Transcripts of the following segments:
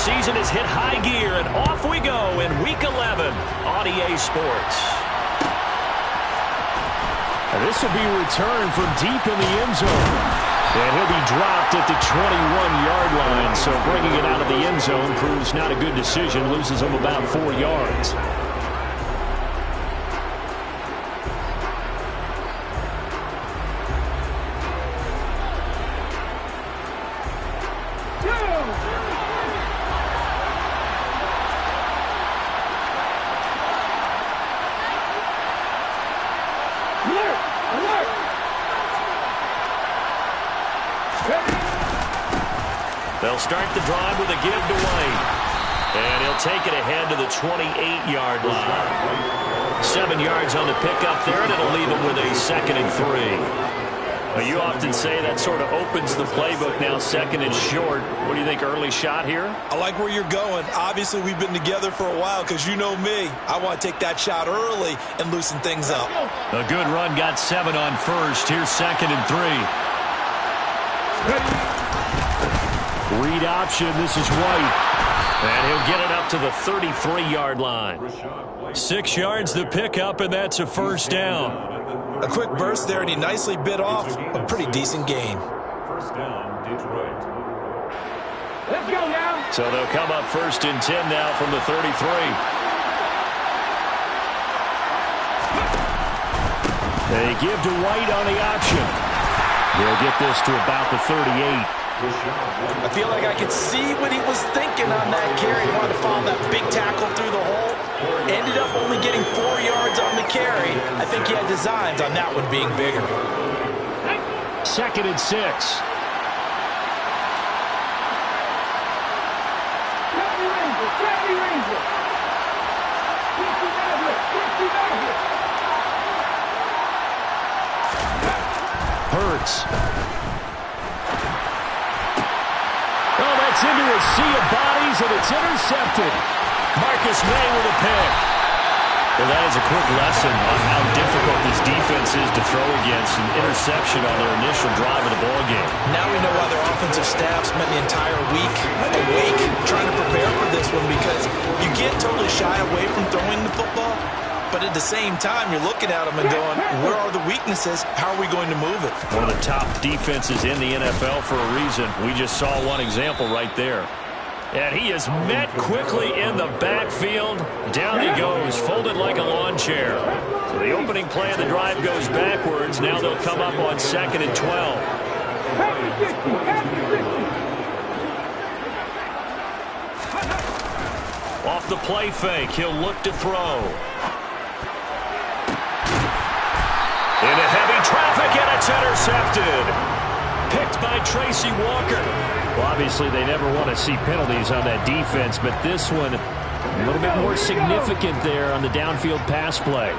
season has hit high gear, and off we go in Week 11 on EA Sports. And this will be returned from deep in the end zone. And he'll be dropped at the 21-yard line. So bringing it out of the end zone proves not a good decision. Loses him about 4 yards. They'll start the drive with a give to White. And he'll take it ahead to the 28-yard line. 7 yards on the pickup there, and it'll leave him with a 2nd and 3. Well, you often say that sort of opens the playbook now, 2nd and short. What do you think, early shot here? I like where you're going. Obviously, we've been together for a while because you know me. I want to take that shot early and loosen things up. A good run, got 7 on first. Here's 2nd and 3. Read option, this is White. And he'll get it up to the 33-yard line. 6 yards the pickup, and that's a first down. A quick burst there, and he nicely bit off a pretty decent gain. First down, Detroit. Let's go now. So they'll come up 1st and 10 now from the 33. They give to White on the option. They'll get this to about the 38. I feel like I could see what he was thinking on that carry. He wanted to follow that big tackle through the hole. Ended up only getting 4 yards on the carry. I think he had designs on that one being bigger. 2nd and 6. Hurts. Oh, that's into a sea of bodies, and it's intercepted. Marcus May with a pick. Well, that is a quick lesson on how difficult this defense is to throw against. An interception on their initial drive of the ballgame. Now we know why their offensive staff spent the entire week awake trying to prepare for this one, because you can't totally shy away from throwing the football, but at the same time, you're looking at them and going, where are the weaknesses? How are we going to move it? One of the top defenses in the NFL for a reason. We just saw one example right there. And he is met quickly in the backfield. Down he goes, folded like a lawn chair. So the opening play of the drive goes backwards. Now they'll come up on 2nd and 12. Off the play fake, he'll look to throw. Into heavy traffic, and it's intercepted. Picked by Tracy Walker. Well, obviously, they never want to see penalties on that defense, but this one a little bit more significant there on the downfield pass play.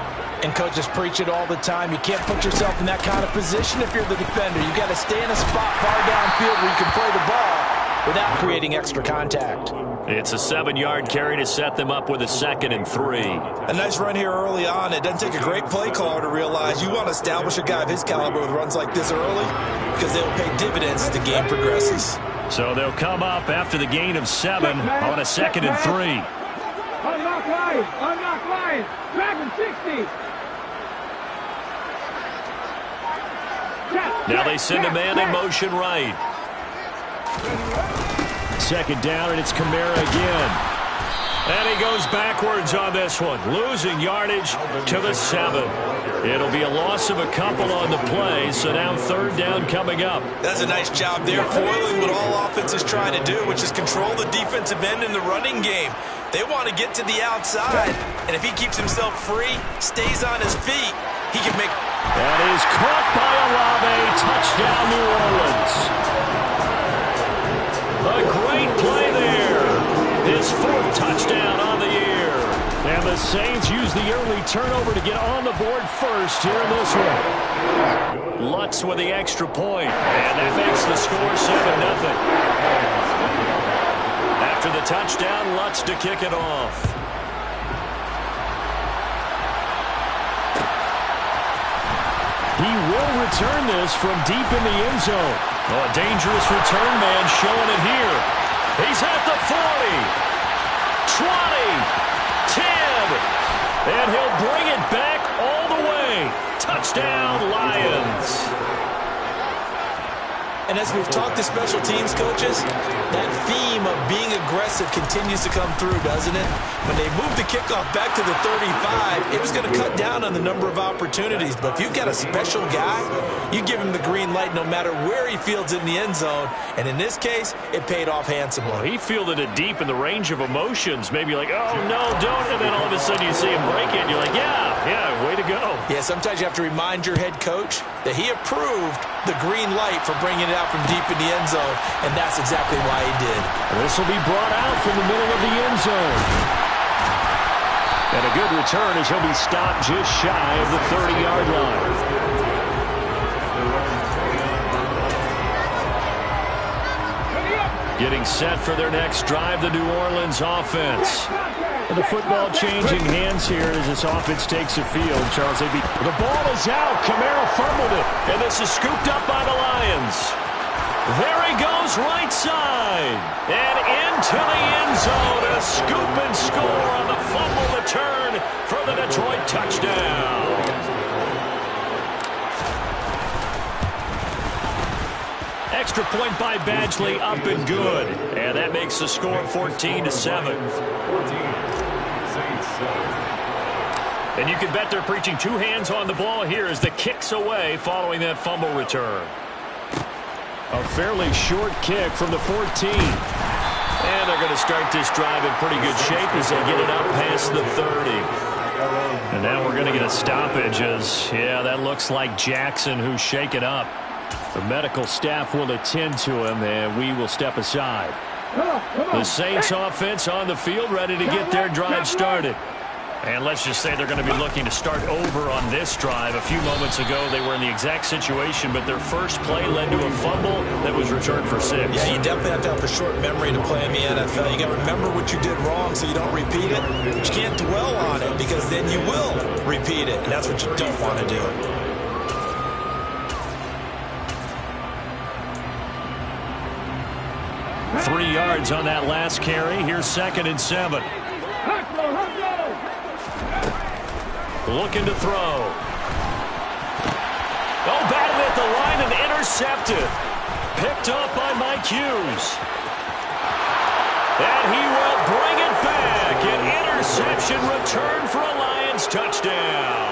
And coaches preach it all the time. You can't put yourself in that kind of position if you're the defender. You got to stay in a spot far downfield where you can play the ball without creating extra contact. It's a 7-yard carry to set them up with a 2nd and 3. A nice run here early on. It doesn't take a great play caller to realize you want to establish a guy of his caliber with runs like this early, because they'll pay dividends as the game progresses. So they'll come up after the gain of 7 on a 2nd and 3. Unlock Lions! Unlock Lions! Dragon 60! Now they send a man in motion right. 2nd down, and it's Kamara again. And he goes backwards on this one, losing yardage to the 7. It'll be a loss of a couple on the play, so now 3rd down coming up. That's a nice job there, foiling what all offense is trying to do, which is control the defensive end in the running game. They want to get to the outside, and if he keeps himself free, stays on his feet, he can make... That is caught by Olave. Touchdown, New Orleans. A great play there. His 4th touchdown on the year. And the Saints use the early turnover to get on the board first here in this one. Lutz with the extra point, and that makes the score 7-0. After the touchdown, Lutz to kick it off. He will return this from deep in the end zone. Oh, a dangerous return man showing it here. He's at the 40, 20, 10, and he'll bring it back all the way. Touchdown, Lions. And as we've talked to special teams coaches, that theme of being aggressive continues to come through, doesn't it? When they moved the kickoff back to the 35, it was going to cut down on the number of opportunities. But if you've got a special guy, you give him the green light no matter where he fields in the end zone. And in this case, it paid off handsomely. Well, he fielded it deep in the range of emotions. Maybe like, oh, no, don't. And then all of a sudden you see him break it, and you're like, yeah, way to go. Yeah, sometimes you have to remind your head coach that he approved the green light for bringing it out from deep in the end zone, and that's exactly why he did. This will be brought out from the middle of the end zone. And a good return as he'll be stopped just shy of the 30-yard line. Getting set for their next drive, the New Orleans offense. And the football changing hands here as this offense takes the field. Charles, the ball is out. Kamara fumbled it. And this is scooped up by the Lions. There he goes, right side. And into the end zone. A scoop and score on the fumble return for the Detroit touchdown. Extra point by Badgley, up and good. And that makes the score 14-7. And you can bet they're preaching two hands on the ball here as the kick's away following that fumble return. A fairly short kick from the 14. And they're going to start this drive in pretty good shape as they get it up past the 30. And now we're going to get a stoppage as, yeah, that looks like Jackson who's shaken up. The medical staff will attend to him, and we will step aside. The Saints offense on the field ready to get their drive started. And let's just say they're going to be looking to start over on this drive. A few moments ago, they were in the exact situation, but their first play led to a fumble that was returned for 6. Yeah, you definitely have to have a short memory to play in the NFL. You got to remember what you did wrong so you don't repeat it. But you can't dwell on it because then you will repeat it, and that's what you don't want to do. Three yards on that last carry. Here's 2nd and 7. Looking to throw. Oh, batted at the line and intercepted. Picked up by Mike Hughes. And he will bring it back. An interception return for a Lions touchdown.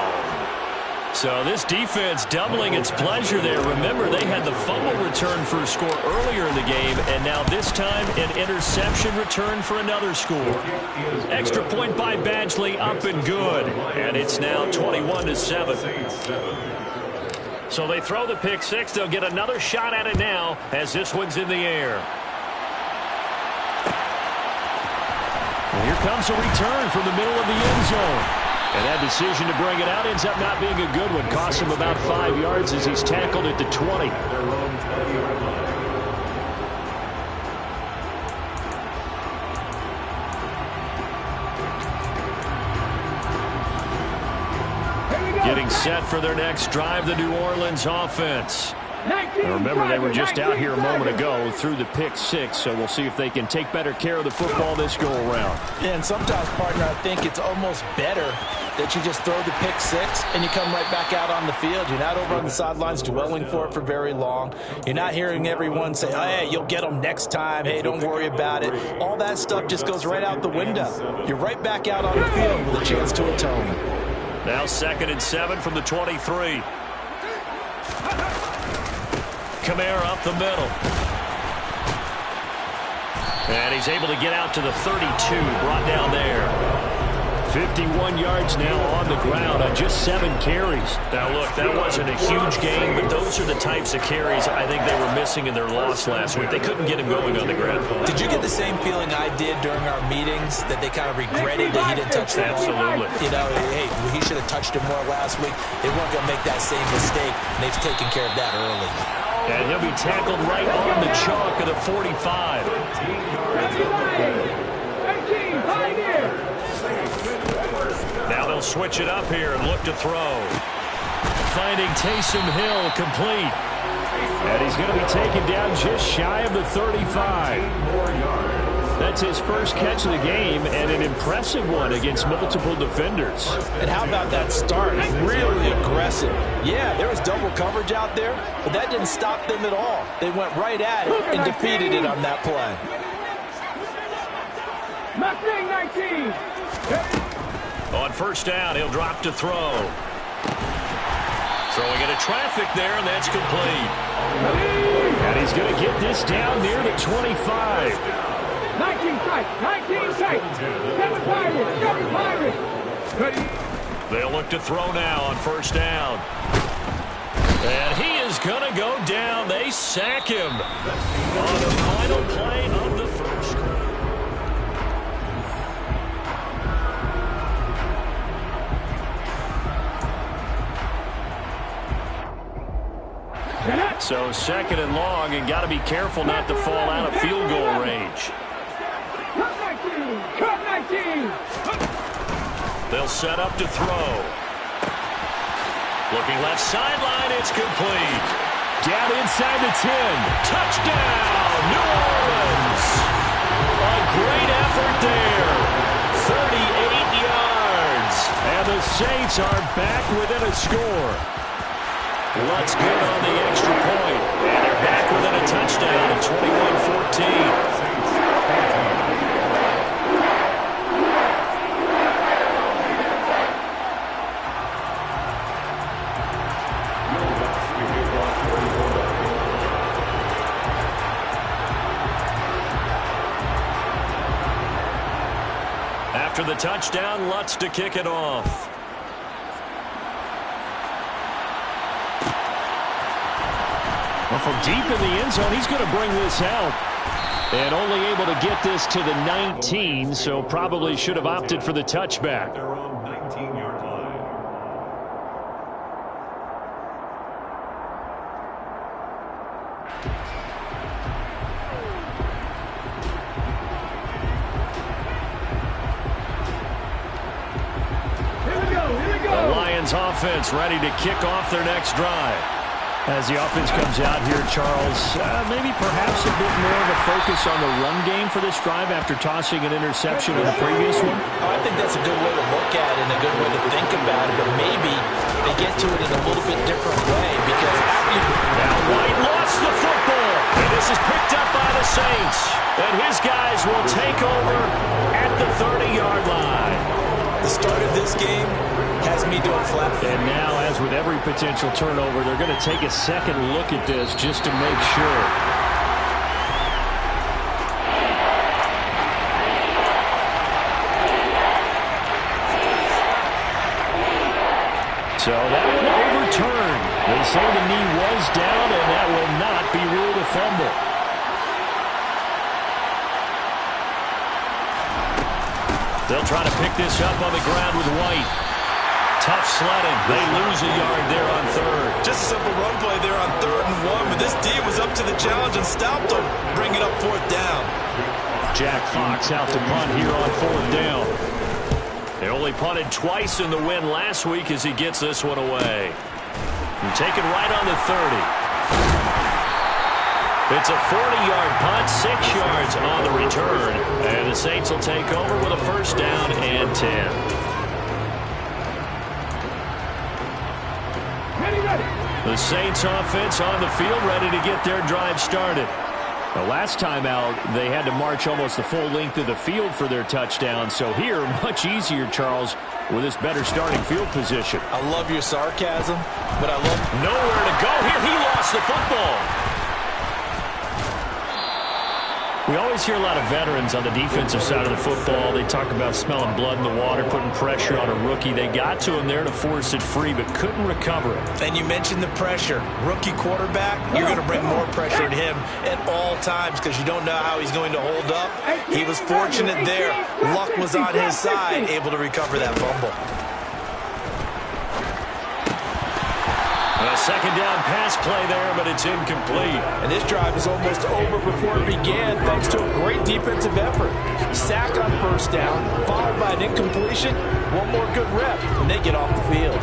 So this defense doubling its pleasure there. Remember, they had the fumble return for a score earlier in the game, and now this time an interception return for another score. Extra point by Badgley, up and good. And it's now 21-7. So they throw the pick 6. They'll get another shot at it now as this one's in the air. Well, here comes a return from the middle of the end zone. And that decision to bring it out ends up not being a good one. Costs him about 5 yards as he's tackled at the 20. Getting set for their next drive, the New Orleans offense. Now remember, they were just out here a moment ago through the pick 6, so we'll see if they can take better care of the football this go-around. Yeah, and sometimes, partner, I think it's almost better that you just throw the pick 6 and you come right back out on the field. You're not over on the sidelines dwelling for it for very long. You're not hearing everyone say, oh, hey, you'll get them next time. Hey, don't worry about it. All that stuff just goes right out the window. You're right back out on the field with a chance to atone. Now 2nd and 7 from the 23. Kamara up the middle. And he's able to get out to the 32, brought down there. 51 yards now on the ground on just 7 carries. Now, look, that wasn't a huge gain, but those are the types of carries I think they were missing in their loss last week. They couldn't get him going on the ground. Did you get the same feeling I did during our meetings, that they kind of regretted that he didn't touch the ball? Absolutely. You know, hey, he should have touched it more last week. They weren't going to make that same mistake, and they've taken care of that early. And he'll be tackled right on the chalk of the 45. Now they'll switch it up here and look to throw. Finding Taysom Hill complete. And he's going to be taken down just shy of the 35. That's his first catch of the game, and an impressive one against multiple defenders. And how about that start? Really aggressive. Yeah, there was double coverage out there, but that didn't stop them at all. They went right at it and defeated it on that play. Mustang 19. On first down, he'll drop to throw. Throwing into traffic there, and that's complete. And he's going to get this down near the 25. 19 tight, 19 tight. 7 Pirates, 7 Pirates. They'll look to throw now on first down. And he is going to go down. They sack him on the final play of the first quarter. So second and long, and got to be careful not to fall out of field goal range. Cut 19, cut 19. They'll set up to throw. Looking left sideline, it's complete. Down inside the 10. Touchdown, New Orleans. A great effort there. 38 yards. And the Saints are back within a score. Lutz good on the extra point. And they're back within a touchdown at 21-14. After the touchdown, Lutz to kick it off. Well, from deep in the end zone, he's going to bring this out. And only able to get this to the 19, so probably should have opted for the touchback. Their own 19-yard line. Here we go, here we go. The Lions offense ready to kick off their next drive. As the offense comes out here, Charles, maybe perhaps a bit more of a focus on the run game for this drive after tossing an interception in the previous one. I think that's a good way to look at it and a good way to think about it, but maybe they get to it in a little bit different way because Now White lost the football, and this is picked up by the Saints. And his guys will take over at the 30-yard line. the start of this game has me doing flat. And now, as with every potential turnover, they're going to take a second look at this just to make sure. So that one overturned. They say the knee was down, and that will not be ruled a fumble. They'll try to pick this up on the ground with White. Tough sledding. They lose a yard there on third. Just a simple run play there on 3rd and 1, but this D was up to the challenge and stopped them, bringing up 4th down. Jack Fox out to punt here on 4th down. They only punted twice in the win last week as he gets this one away. And taken right on the 30. It's a 40-yard punt, 6 yards on the return. And the Saints will take over with a first down and 10. The Saints offense on the field ready to get their drive started. The last time out, they had to march almost the full length of the field for their touchdown. So here, much easier, Charles, with this better starting field position. I love your sarcasm, but I love nowhere to go here. He lost the football. We always hear a lot of veterans on the defensive side of the football. They talk about smelling blood in the water, putting pressure on a rookie. They got to him there to force it free, but couldn't recover it. And you mentioned the pressure. Rookie quarterback, you're going to bring more pressure at him at all times because you don't know how he's going to hold up. He was fortunate there. Luck was on his side, able to recover that fumble. A second down pass play there, but it's incomplete. And this drive is almost over before it began thanks to a great defensive effort. Sack on first down, followed by an incompletion. One more good rep, and they get off the field.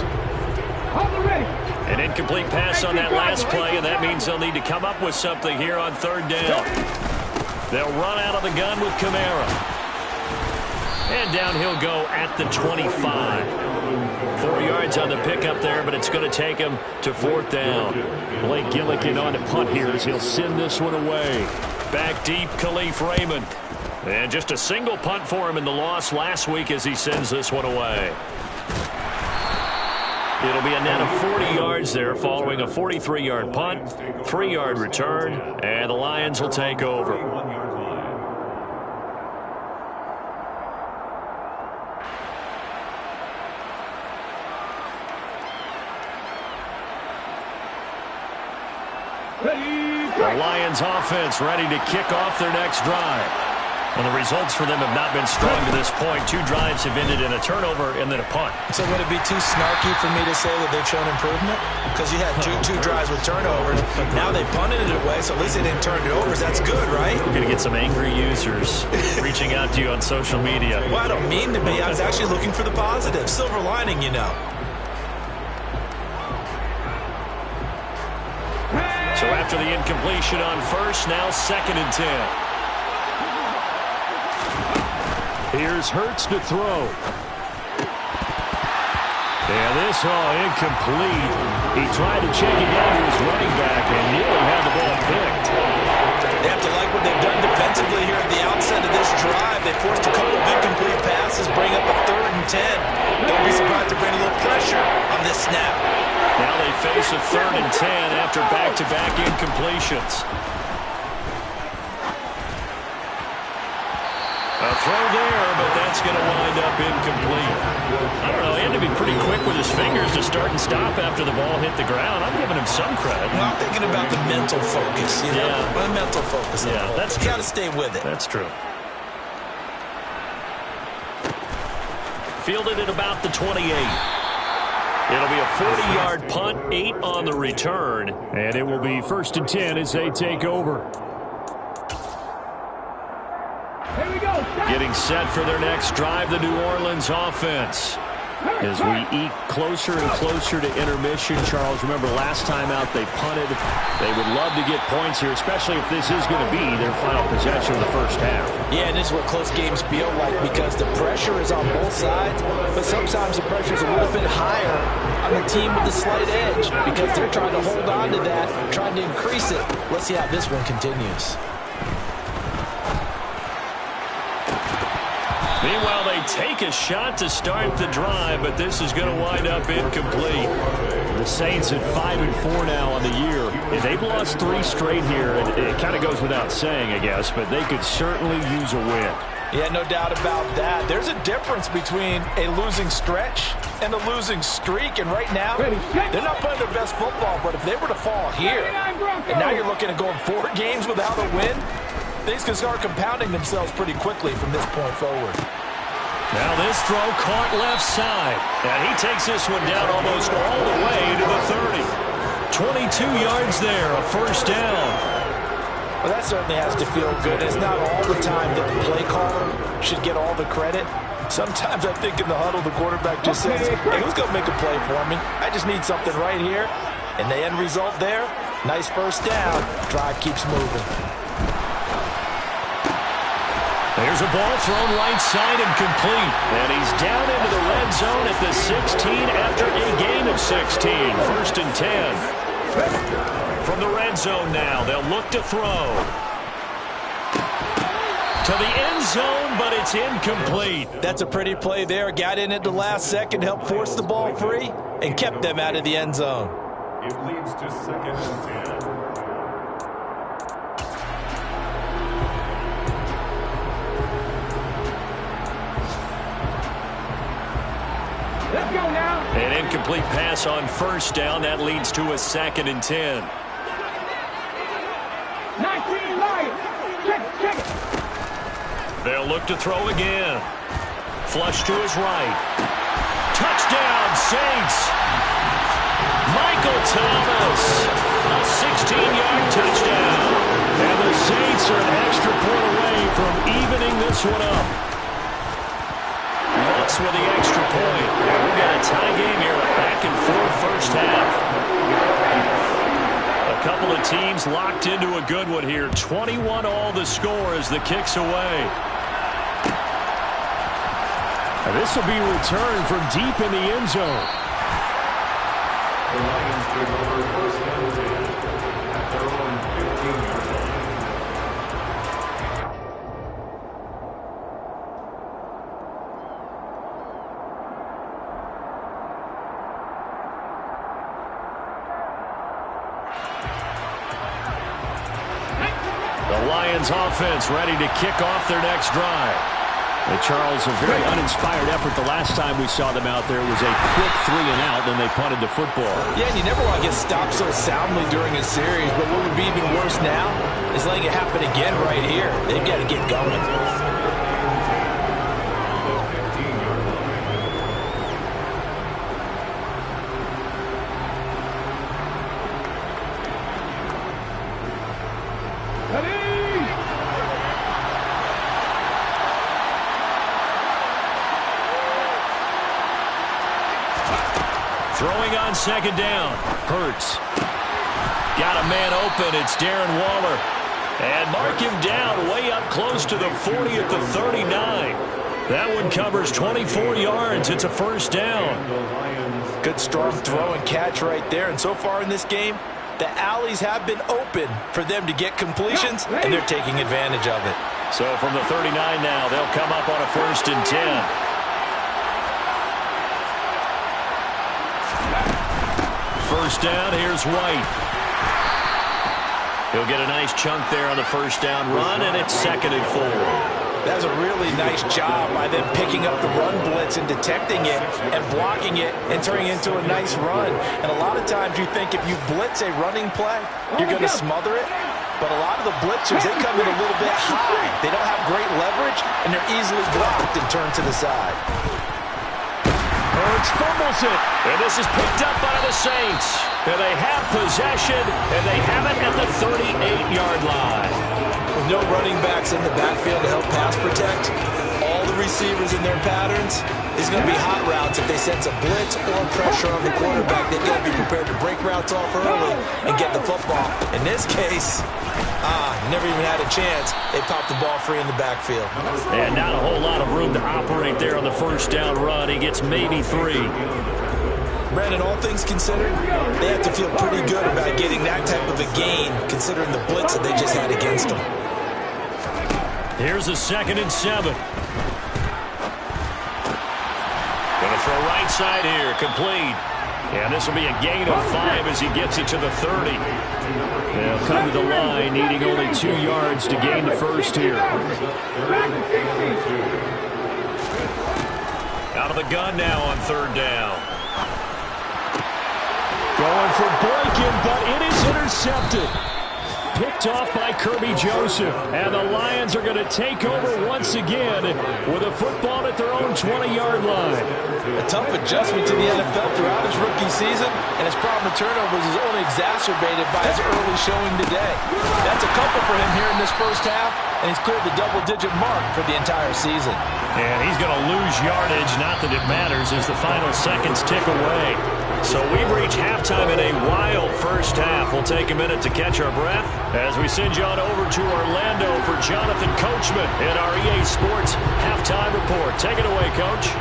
An incomplete pass on that last play, and that means they'll need to come up with something here on 3rd down. They'll run out of the gun with Kamara. And down he'll go at the 25. 4 yards on the pickup there, but it's going to take him to 4th down. Blake Gillikin on to punt here as he'll send this one away. Back deep, Khalif Raymond. And just a single punt for him in the loss last week as he sends this one away. It'll be a net of 40 yards there following a 43-yard punt, 3-yard return, and the Lions will take over. The Lions offense ready to kick off their next drive. Well, the results for them have not been strong to this point. 2 drives have ended in a turnover and then a punt. So would it be too snarky for me to say that they've shown improvement? Because you had two drives with turnovers. Now they punted it away, so at least they didn't turn it over. That's good, right? We're going to get some angry users reaching out to you on social media. Well, I don't mean to be. I was actually looking for the positive. Silver lining, you know. So after the incompletion on first, now 2nd and 10. Here's Hurts to throw. And this incomplete. He tried to check it down to his running back and nearly had the ball picked. They have to like what they've done defensively here at the outset of this drive. They forced a couple of incomplete passes, bring up a 3rd and 10. Don't be surprised to bring a little pressure on this snap. Now they face a 3rd and 10 after back-to-back incompletions. A throw there, but that's going to wind up incomplete. I don't know, he had to be pretty quick with his fingers to start and stop after the ball hit the ground. I'm giving him some credit. Well, I'm thinking about the mental focus, you know? Yeah. The mental focus. Yeah, that's true. You got to stay with it. That's true. Fielded at about the 28. It'll be a 40-yard punt, 8 on the return. And it will be 1st and 10 as they take over. Here we go. Getting set for their next drive, the New Orleans offense. As we eke closer and closer to intermission, Charles, remember last time out they punted. They would love to get points here, especially if this is going to be their final possession of the first half. Yeah, and this is what close games feel like because the pressure is on both sides, but sometimes the pressure is a little bit higher on the team with the slight edge because they're trying to hold on to that, trying to increase it. Let's see how this one continues. Meanwhile, they take a shot to start the drive, but this is going to wind up incomplete. The Saints at 5-4 now on the year. And they've lost 3 straight here, and it kind of goes without saying, I guess, but they could certainly use a win. Yeah, no doubt about that. There's a difference between a losing stretch and a losing streak, and right now, they're not playing their best football, but if they were to fall here, and now you're looking at going 4 games without a win, things can start compounding themselves pretty quickly from this point forward. Now this throw caught left side. And he takes this one down almost all the way to the 30. 22 yards there, a 1st down. Well, that certainly has to feel good. It's not all the time that the play caller should get all the credit. Sometimes I think in the huddle, the quarterback just says, hey, who's going to make a play for me? I just need something right here. And the end result there, nice 1st down. Drive keeps moving. There's a ball thrown right side and complete. And he's down into the red zone at the 16 after a gain of 16. 1st and 10. From the red zone now, they'll look to throw. To the end zone, but it's incomplete. That's a pretty play there. Got in at the last second, helped force the ball free, and kept them out of the end zone. It leads to 2nd and 10. Let's go now. An incomplete pass on 1st down. That leads to a 2nd and 10. 19 Lions. Check it. They'll look to throw again. Flush to his right. Touchdown, Saints. Michael Thomas. A 16-yard touchdown. And the Saints are an extra point away from evening this one up. Lutz with the extra point. And we've got a tie game here, a back-and-forth first half. A A couple of teams locked into a good one here. 21-all the score as the kick's away. And this will be returned from deep in the end zone. The Lions take over first and 10 at their own 15-yard line. The Lions offense ready to kick off their next drive. And Charles, a very uninspired effort the last time we saw them out there was a quick 3-and-out, then they punted the football. Yeah, and you never want to get stopped so soundly during a series, but what would be even worse now is letting it happen again right here. They've got to get going. Throwing on second down. Hurts. Got a man open. It's Darren Waller. And mark him down way up close to the 40 at the 39. That one covers 24 yards. It's a first down. Good strong throw and catch right there. And so far in this game, the alleys have been open for them to get completions, and they're taking advantage of it. So from the 39 now, they'll come up on a first and 10. First down, here's White. He'll get a nice chunk there on the first down run, and it's 2nd and 4. That's a really nice job by them picking up the run blitz and detecting it and blocking it and turning it into a nice run. And a lot of times you think if you blitz a running play, you're going to smother it. But a lot of the blitzers, they come in a little bit high. They don't have great leverage, and they're easily blocked and turned to the side. Hurts fumbles it, and this is picked up by the Saints. And they have possession, and they have it at the 38-yard line. With no running backs in the backfield to help pass protect, all the receivers in their patterns is going to be hot routes if they sense a blitz or pressure on the quarterback. They've got to be prepared to break routes off early and get the football. In this case, never even had a chance. They popped the ball free in the backfield. And not a whole lot of room to operate there on the first down run. He gets maybe 3. Brandon, all things considered, they have to feel pretty good about getting that type of a gain considering the blitz that they just had against them. Here's a 2nd and 7. Gonna throw right side here, complete. And this will be a gain of 5 as he gets it to the 30. They'll come to the line, needing only 2 yards to gain the first here. Out of the gun now on 3rd down. Going for Boykin, but it is intercepted. Picked off by Kirby Joseph. And the Lions are going to take over once again with a football at their own 20-yard line. A tough adjustment to the NFL throughout his rookie season, and his problem with turnovers is only exacerbated by his early showing today. That's a couple for him here in this first half, and he's cleared the double-digit mark for the entire season. And he's going to lose yardage, not that it matters, as the final seconds tick away. So we've reached halftime in a wild first half. We'll take a minute to catch our breath as we send you on over to Orlando for Jonathan Coachman in our EA Sports Halftime Report. Take it away, Coach.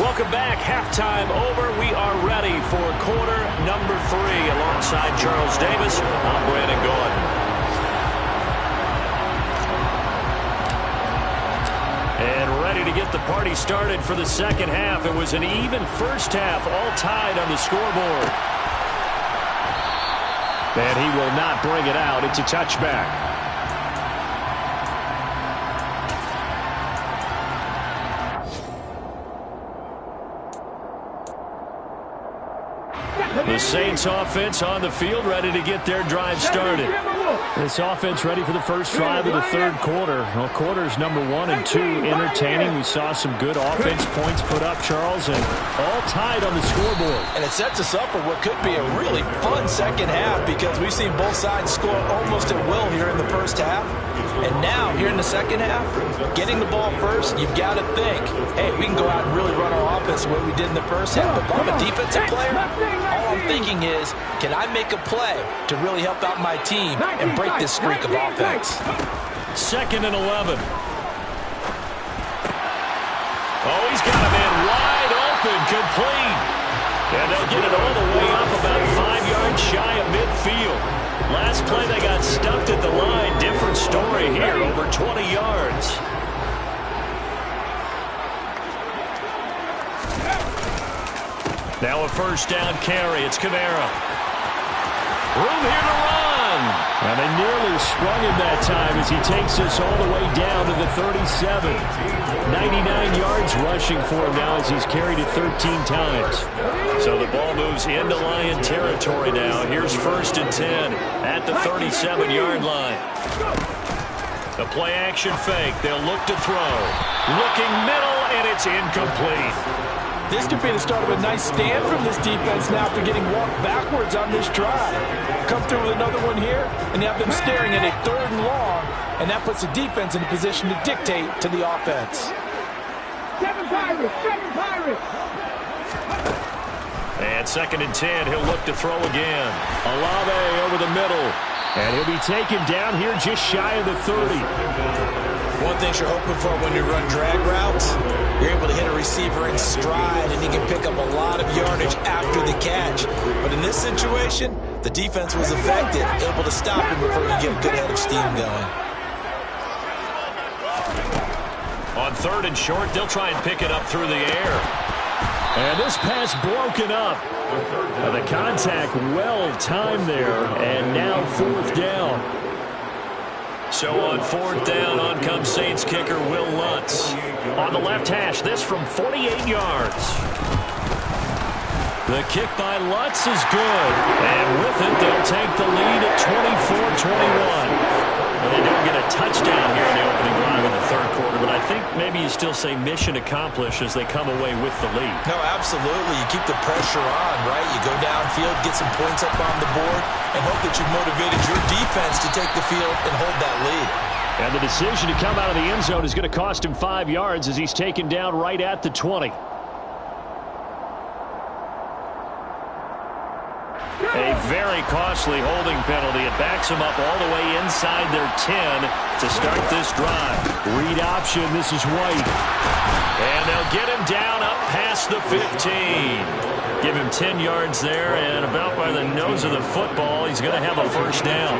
Welcome back. Halftime over. We are ready for quarter number 3 alongside Charles Davis. I'm Brandon Gaudin. And ready to get the party started for the second half. It was an even first half, all tied on the scoreboard. And he will not bring it out. It's a touchback. The Saints offense on the field, ready to get their drive started. This offense ready for the first drive of the third quarter. Well, quarters number 1 and 2 entertaining. We saw some good offense points put up, Charles, and all tied on the scoreboard. And it sets us up for what could be a really fun second half because we've seen both sides score almost at will here in the first half. And now, here in the second half, getting the ball first, you've got to think, hey, we can go out and really run our offense the way we did in the first half. But if I'm a defensive player, all I'm thinking is, can I make a play to really help out my team and break this streak of offense? 2nd and 11. Oh, he's got a man wide open, complete. And they'll get it all the way up about 5 yards shy of midfield. Last play, they got stuffed at the line. Different story here, over 20 yards. Now a first down carry. It's Kamara. Room here to run. And they nearly sprung him that time as he takes us all the way down to the 37. 99 yards rushing for him now as he's carried it 13 times. So the ball moves into Lion territory now. Here's 1st and 10 at the 37-yard line. The play action fake. They'll look to throw. Looking middle, and it's incomplete. This could be the start of a nice stand from this defense now after getting walked backwards on this drive. Come through with another one here, and you have them staring at a 3rd and long, and that puts the defense in a position to dictate to the offense. 7 Pirates, 7 Pirates. And 2nd and 10, he'll look to throw again. Olave over the middle, and he'll be taken down here just shy of the 30. One thing you're hoping for when you run drag routes, you're able to hit a receiver in stride, and he can pick up a lot of yardage after the catch. But in this situation, the defense was effective, able to stop him before he get a good head of steam going. On 3rd and short, they'll try and pick it up through the air. And this pass broken up. The contact well timed there, and now 4th down. So on 4th down, on comes Saints kicker Will Lutz. On the left hash, this from 48 yards. The kick by Lutz is good. And with it, they'll take the lead at 24-21. Well, they don't get a touchdown here in the opening drive of the third quarter, but I think maybe you still say mission accomplished as they come away with the lead. No, absolutely. You keep the pressure on, right? You go downfield, get some points up on the board, and hope that you've motivated your defense to take the field and hold that lead. And the decision to come out of the end zone is going to cost him 5 yards as he's taken down right at the 20. A very costly holding penalty. It backs them up all the way inside their 10 to start this drive. Read option. This is White. And they'll get him down up past the 15. Give him 10 yards there, and about by the nose of the football, he's going to have a first down.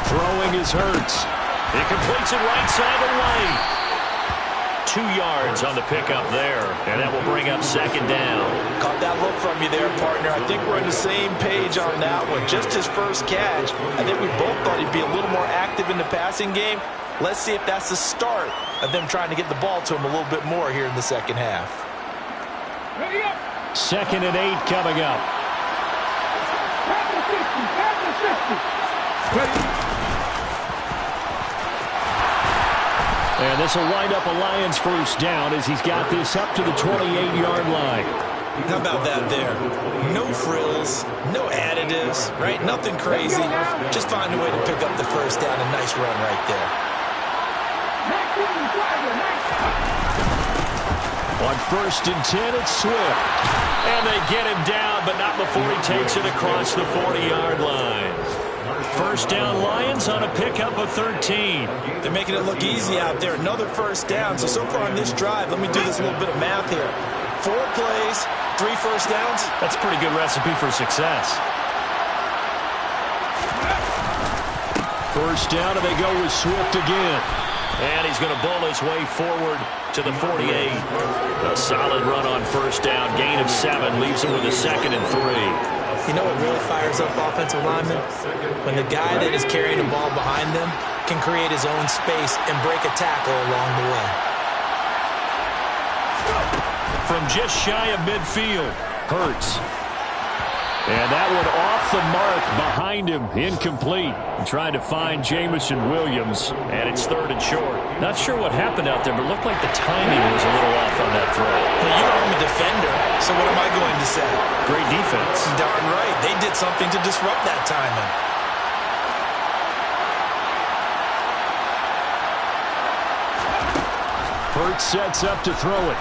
Throwing is Hurts. He completes it right side of White. 2 yards on the pickup there, and that will bring up second down. Caught that look from you there, partner. I think we're on the same page on that one. Just his first catch. I think we both thought he'd be a little more active in the passing game. Let's see if that's the start of them trying to get the ball to him a little bit more here in the second half. 2nd and 8 coming up. And this will wind up a Lions first down as he's got this up to the 28-yard line. How about that there? No frills, no additives, right? Nothing crazy. Just find a way to pick up the first down. A nice run right there. On 1st and 10, it's Swift. And they get him down, but not before he takes it across the 40-yard line. First down Lions on a pickup of 13. They're making it look easy out there. Another first down. So far on this drive, let me do this little bit of math here. 4 plays, 3 first downs. That's a pretty good recipe for success. First down, and they go with Swift again. And he's going to bowl his way forward to the 48. A solid run on first down. Gain of 7 leaves him with a 2nd and 3. You know what really fires up offensive linemen? When the guy that is carrying the ball behind them can create his own space and break a tackle along the way. From just shy of midfield, Hurts. And that one off the mark behind him. Incomplete. Trying to find Jameson Williams. And it's 3rd and short. Not sure what happened out there, but it looked like the timing was a little off on that throw. Well, you know I'm a defender, so what am I going to say? Great defense. Darn right. They did something to disrupt that timing. Hurts sets up to throw it.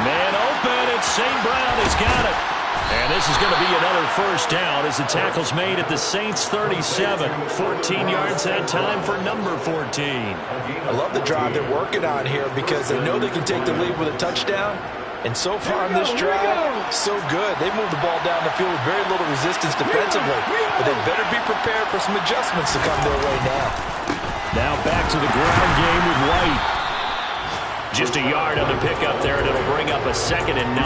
Man open. It's St. Brown. He's got it. And this is going to be another first down as the tackle's made at the Saints 37. 14 yards that time for number 14. I love the drive they're working on here because they know they can take the lead with a touchdown. And so far in this drive, so good. They moved the ball down the field with very little resistance defensively. But they better be prepared for some adjustments to come their way now. Now back to the ground game with White. Just a yard on the pickup there, and it'll bring up a 2nd and 9.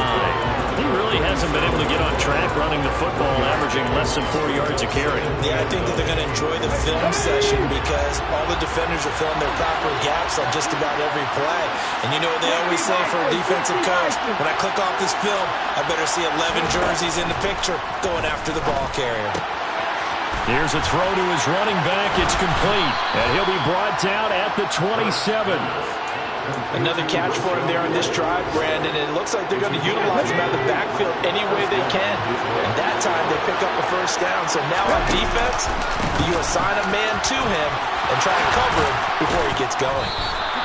He really hasn't been able to get on track running the football, averaging less than 4 yards a carry. Yeah, I think that they're going to enjoy the film session because all the defenders are filling their proper gaps on just about every play. And you know what they always say for a defensive coach? When I click off this film, I better see 11 jerseys in the picture going after the ball carrier. Here's a throw to his running back. It's complete. And he'll be brought down at the 27. Another catch for him there on this drive, Brandon. And it looks like they're going to utilize him out of the backfield any way they can. And that time they pick up a first down. So now on defense, you assign a man to him and try to cover him before he gets going.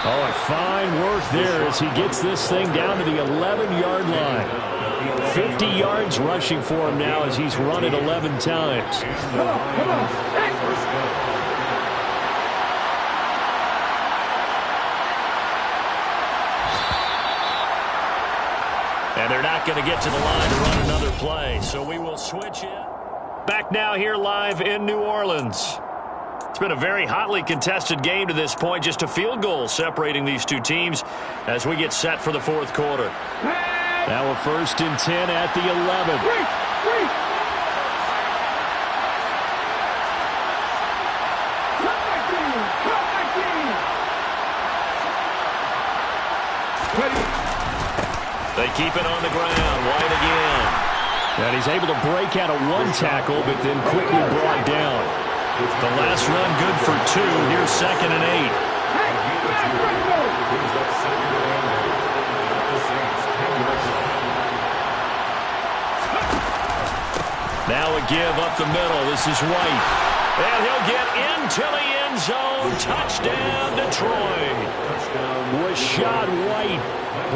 Oh, and fine work there as he gets this thing down to the 11-yard line. 50 yards rushing for him now as he's run it 11 times. Come on. And they're not going to get to the line to run another play, so we will switch it. Back now here live in New Orleans. It's been a very hotly contested game to this point, just a field goal separating these two teams as we get set for the 4th quarter. Now a 1st and 10 at the 11. They keep it on the ground. White again. And he's able to break out of one tackle, but then quickly brought down. The last run good for 2. Here's 2nd and 8. Now a give up the middle. This is White. And he'll get into the end zone. Touchdown, Detroit. Rashad White,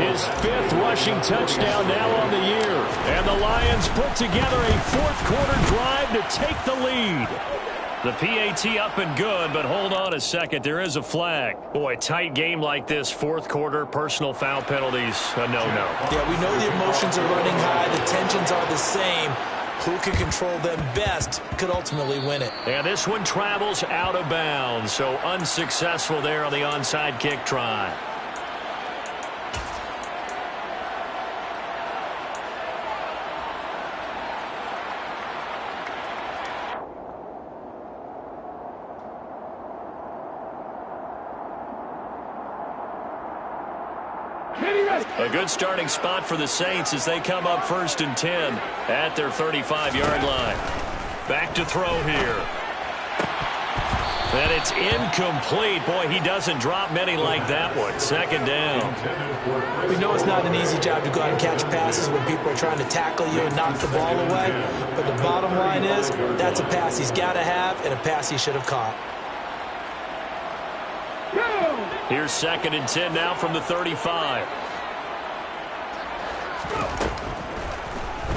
his 5th rushing touchdown now on the year. And the Lions put together a 4th quarter drive to take the lead. The PAT up and good, but hold on a second. There is a flag. Boy, tight game like this, 4th quarter, personal foul penalties, a no-no. Yeah, we know the emotions are running high. The tensions are the same. Who can control them best could ultimately win it. And this one travels out of bounds, so unsuccessful there on the onside kick try. A good starting spot for the Saints as they come up 1st and 10 at their 35-yard line. Back to throw here. And it's incomplete. Boy, he doesn't drop many like that one. 2nd down. We know it's not an easy job to go out and catch passes when people are trying to tackle you and knock the ball away. But the bottom line is that's a pass he's got to have and a pass he should have caught. Here's 2nd and 10 now from the 35.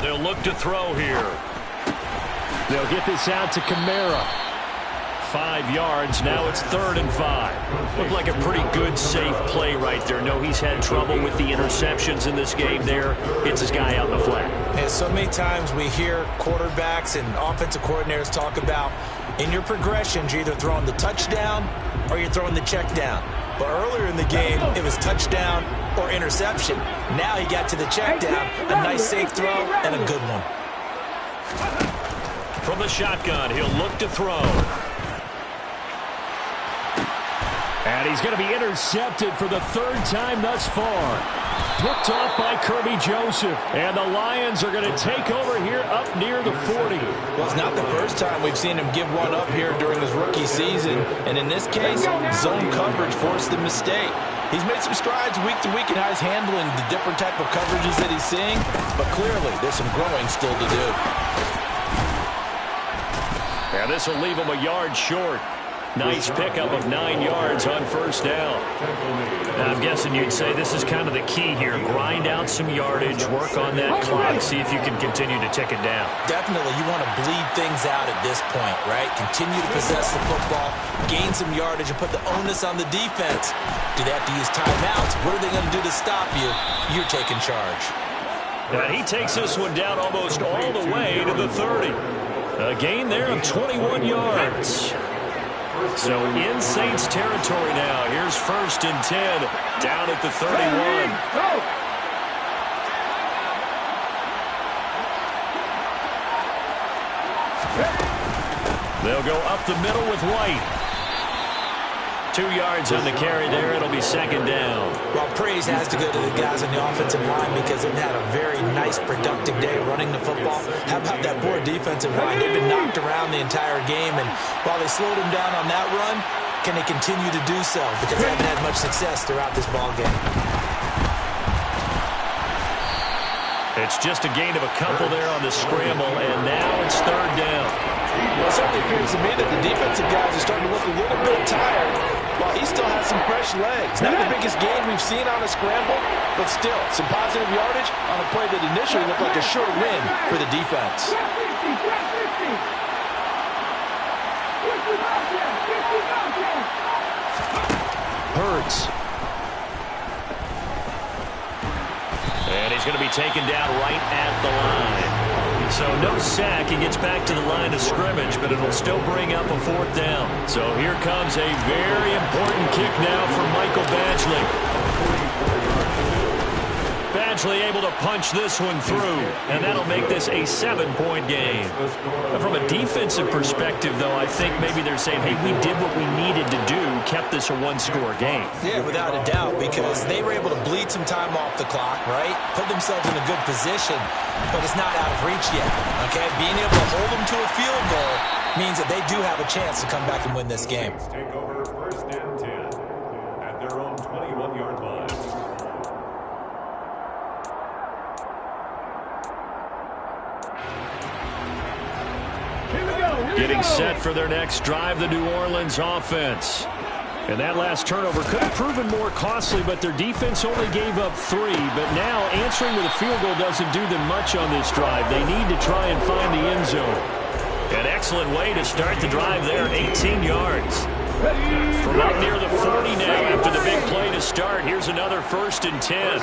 They'll look to throw here. They'll get this out to Kamara. 5 yards. Now it's 3rd and 5. Looked like a pretty good, safe play right there. No, he's had trouble with the interceptions in this game there. Gets his guy out in the flat. And so many times we hear quarterbacks and offensive coordinators talk about in your progressions, you're either throwing the touchdown or you're throwing the check down. But earlier in the game, it was touchdown or interception. Now he got to the check down. A nice safe throw and a good one. From the shotgun, he'll look to throw. And he's going to be intercepted for the 3rd time thus far. Picked off by Kirby Joseph. And the Lions are going to take over here up near the 40. Well, it's not the first time we've seen him give one up here during his rookie season. And in this case, zone coverage forced the mistake. He's made some strides week to week in how he's handling the different type of coverages that he's seeing. But clearly, there's some growing still to do. And this will leave him a yard short. Nice pickup of 9 yards on first down. Now, I'm guessing you'd say this is kind of the key here. Grind out some yardage, work on that clock, see if you can continue to tick it down. Definitely, you want to bleed things out at this point, right? Continue to possess the football, gain some yardage, and put the onus on the defense. Do they have to use timeouts? What are they going to do to stop you? You're taking charge. And he takes this one down almost all the way to the 30. A gain there of 21 yards. So in Saints territory now. Here's 1st and 10 down at the 31. They'll go up the middle with White. 2 yards on the carry there. It'll be 2nd down. Well, praise has to go to the guys on the offensive line because they've had a very nice, productive day running the football. How about that poor defensive line? They've been knocked around the entire game, and while they slowed him down on that run, can they continue to do so? Because they haven't had much success throughout this ball game. It's just a gain of a couple there on the scramble, and now it's 3rd down. Well, it certainly appears to me that the defensive guys are starting to look a little bit tired while he still has some fresh legs. Not the biggest gain we've seen on a scramble, but still some positive yardage on a play that initially looked like a sure win for the defense. Hurts. And he's going to be taken down right at the line. So no sack. He gets back to the line of scrimmage, but it'll still bring up a 4th down. So here comes a very important kick now for Michael Badgley. Badgley able to punch this one through, and that'll make this a 7-point game. From a defensive perspective, though, I think maybe they're saying, hey, we did what we needed to do, kept this a 1-score game. Yeah, without a doubt, because they were able to bleed some time off the clock, right? Put themselves in a good position, but it's not out of reach yet, okay? Being able to hold them to a field goal means that they do have a chance to come back and win this game. Take over 1st and 10 at their own 21-yard line. Getting set for their next drive, the New Orleans offense. And that last turnover could have proven more costly, but their defense only gave up 3. But now answering with a field goal doesn't do them much on this drive. They need to try and find the end zone. An excellent way to start the drive there, 18 yards. From up near the 40 now after the big play to start. Here's another 1st and 10.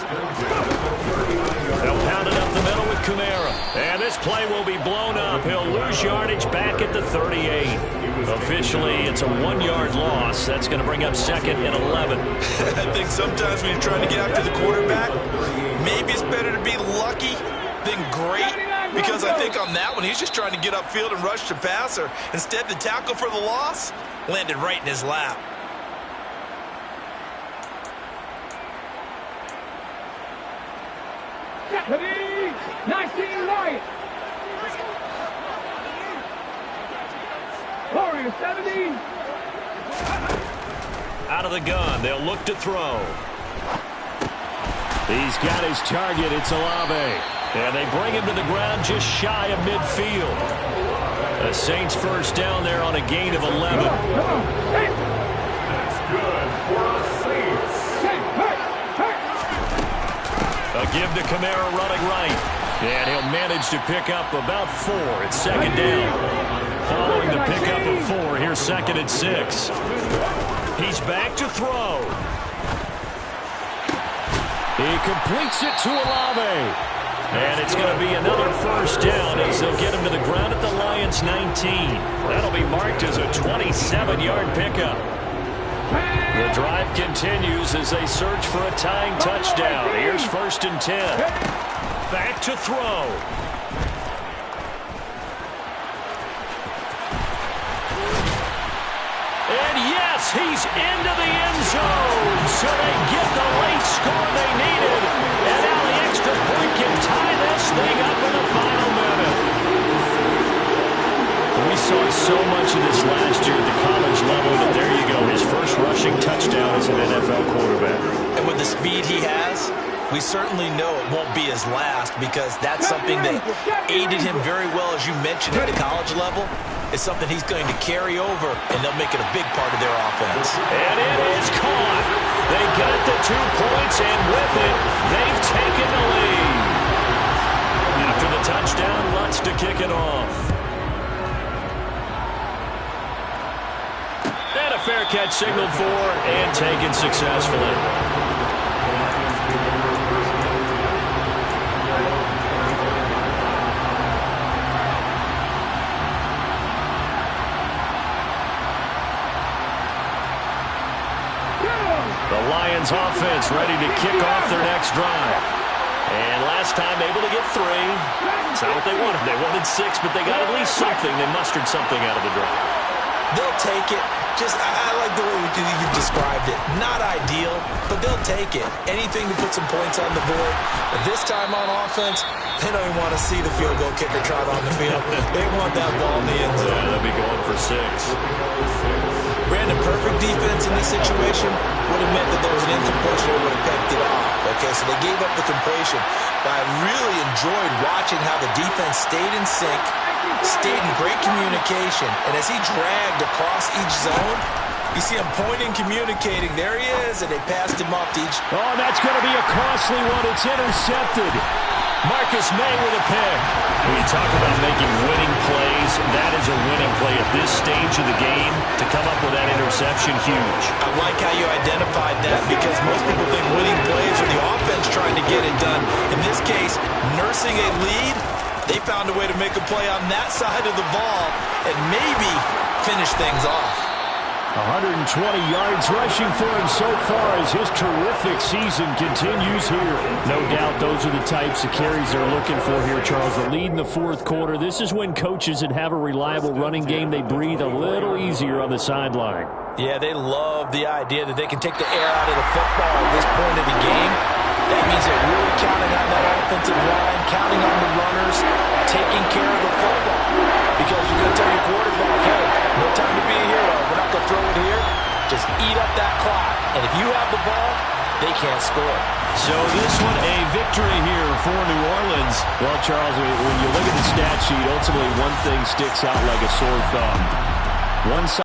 They'll pound it up the middle with Kamara. And this play will be blown up. He'll lose yardage back at the 38. Officially, it's a 1-yard loss. That's going to bring up 2nd and 11. I think sometimes when you're trying to get after the quarterback, maybe it's better to be lucky than great. Because I think on that one, he's just trying to get upfield and rush the passer. Instead, the tackle for the loss landed right in his lap. Deputy 19 White. Warrior 70. Out of the gun, they'll look to throw. He's got his target. It's Olave. And they bring him to the ground just shy of midfield. The Saints 1st down there on a gain of 11. That's good for the Saints. A give to Kamara running right. And he'll manage to pick up about 4. It's 2nd down. Following the pickup of 4, here's 2nd and 6. He's back to throw. He completes it to Olave. And it's going to be another 1st down as they'll get him to the ground at the Lions' 19. That'll be marked as a 27-yard pickup. The drive continues as they search for a tying touchdown. Here's 1st and 10. Back to throw. And yes, he's into the end zone. So they get the late score they needed. thing up in the final minute. We saw so much of this last year at the college level, but there you go. His first rushing touchdown as an NFL quarterback. And with the speed he has, we certainly know it won't be his last, because that's something that aided him very well, as you mentioned, at the college level. It's something he's going to carry over, and they'll make it a big part of their offense. And it is caught. They got the 2 points, and with it, they've taken the lead. After the touchdown, Lutz to kick it off. And a fair catch signaled for and taken successfully. The Lions offense ready to kick off their next drive. And last time able to get 3. It's not what they wanted. They wanted 6, but they got at least something. They mustered something out of the drive. They'll take it. I like the way you described it. Not ideal, but they'll take it. Anything to put some points on the board. But this time on offense, they don't even want to see the field goal kicker trot on the field. They want that ball in the end zone. Yeah, they'll be going for 6. Brandon, perfect defense in this situation would have meant that there was an incompletion that would have picked it off. Okay, so they gave up the completion. But I really enjoyed watching how the defense stayed in sync, stayed in great communication, and as he dragged across each zone, you see him pointing, communicating. There he is, and they passed him off to each. Oh, that's going to be a costly one. It's intercepted. Marcus May with a pick. When you talk about making winning plays, that is a winning play at this stage of the game. To come up with that interception, huge. I like how you identified that, because most people think winning plays are the offense trying to get it done. In this case, nursing a lead, they found a way to make a play on that side of the ball and maybe finish things off. 120 yards rushing for him so far as his terrific season continues here. No doubt those are the types of carries they're looking for here, Charles. The lead in the 4th quarter. This is when coaches that have a reliable running game, they breathe a little easier on the sideline. Yeah, they love the idea that they can take the air out of the football at this point of the game. That means they're really counting on that offensive line, counting on the runners, taking care of the football. Because you're going to tell your quarterback, hey, no time to be a hero. We're not going to throw it here. Just eat up that clock. And if you have the ball, they can't score. So this one a victory here for New Orleans. Well, Charles, when you look at the stat sheet, ultimately one thing sticks out like a sore thumb. One side